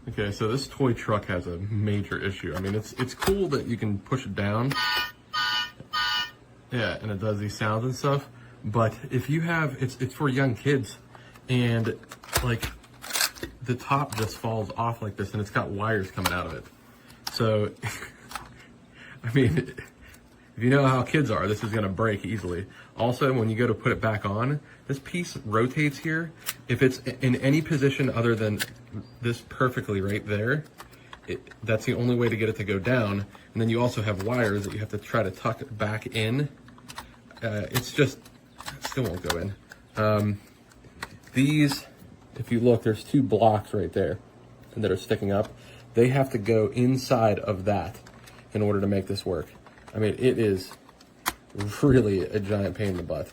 Okay, so this toy truck has a major issue. I mean, it's cool that you can push it down. Yeah, and it does these sounds and stuff. But if you have, it's for young kids, and like the top just falls off like this, and it's got wires coming out of it. So, I mean, if you know how kids are, this is gonna break easily. Also, when you go to put it back on, this piece rotates here. If it's in any position other than this perfectly right there, that's the only way to get it to go down. And then you also have wires that you have to try to tuck back in. It's just, it still won't go in. These, if you look, there's two blocks right there that are sticking up. They have to go inside of that in order to make this work. I mean, it is really a giant pain in the butt.